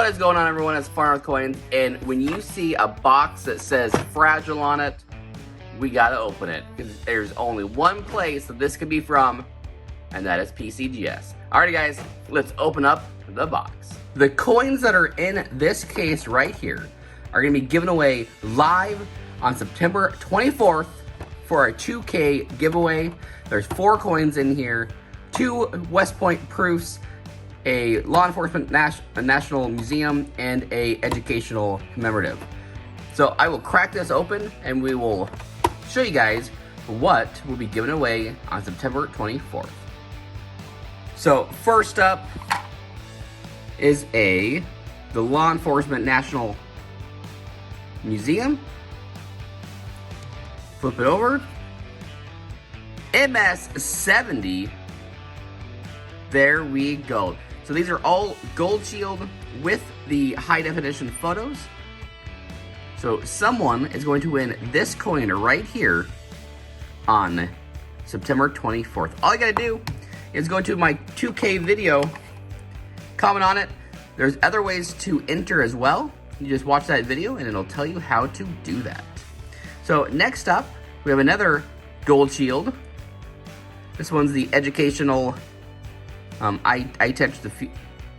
What is going on, everyone? It's Farm with Coins, and when you see a box that says fragile on it, we gotta open it, because there's only one place that this could be from, and that is PCGS. Alrighty guys, let's open up the box. The coins that are in this case right here are gonna be given away live on September 24th for our 2K giveaway. There's 4 coins in here, 2 West Point proofs, a law enforcement national museum, and a educational commemorative. So I will crack this open and we will show you guys what will be given away on September 24th. So first up is the Law Enforcement National Museum. Flip it over. MS-70. There we go. So these are all gold shield with the high definition photos. So someone is going to win this coin right here on September 24th. All you gotta do is go to my 2K video, comment on it. There's other ways to enter as well. You just watch that video and it'll tell you how to do that. So next up, we have another gold shield. This one's the educational, I touch the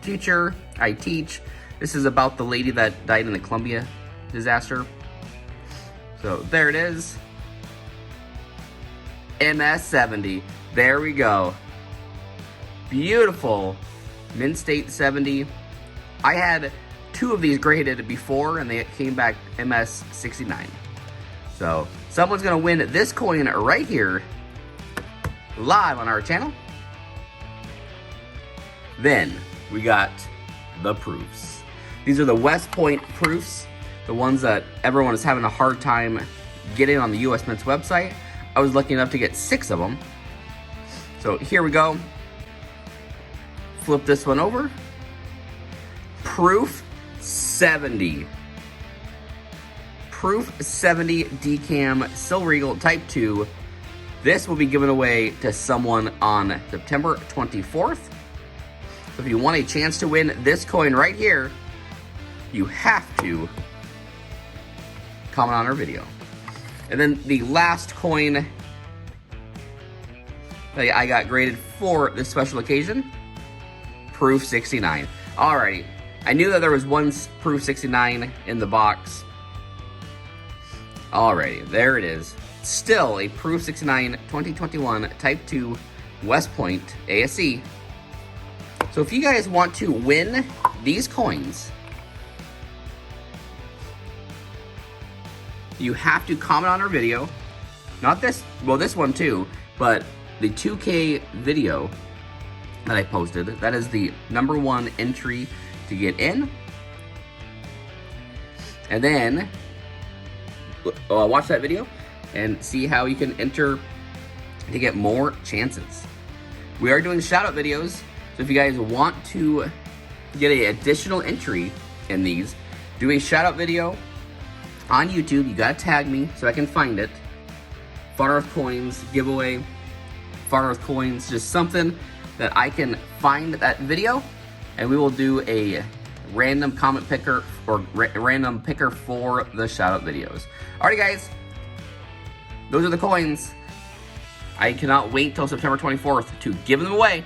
future, I teach. This is about the lady that died in the Columbia disaster. So there it is. MS-70, there we go. Beautiful Mint State 70. I had 2 of these graded before and they came back MS-69. So someone's gonna win this coin right here live on our channel. Then we got the proofs. These are the West Point proofs, the ones that everyone is having a hard time getting on the US Mint's website. I was lucky enough to get 6 of them. So here we go. Flip this one over. Proof 70. Proof 70 DCAM Silver Eagle Type 2. This will be given away to someone on September 24th. So if you want a chance to win this coin right here, you have to comment on our video. And then the last coin that I got graded for this special occasion, Proof 69. Alrighty, I knew that there was one Proof 69 in the box. Alrighty, there it is. Still a Proof 69 2021 Type 2 West Point ASC. So if you guys want to win these coins, you have to comment on our video. Not this, well this one too, but the 2K video that I posted. That is the #1 entry to get in. And then watch that video and see how you can enter to get more chances. We are doing shout out videos, so if you guys want to get an additional entry in these, do a shout out video on YouTube. You gotta tag me so I can find it. Farm with Coins giveaway, Farm with Coins, just something that I can find that video, and we will do a random comment picker or random picker for the shout out videos. Alright guys, those are the coins. I cannot wait till September 24th to give them away,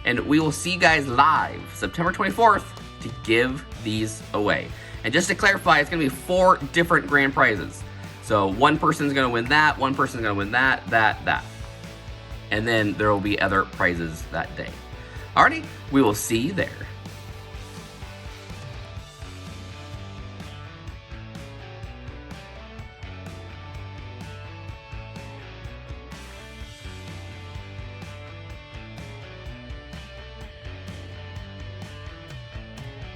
and we will see you guys live September 24th to give these away. And just to clarify, it's gonna be 4 different grand prizes. So one person's gonna win that, one person's gonna win that. And then there will be other prizes that day. Alrighty, we will see you there.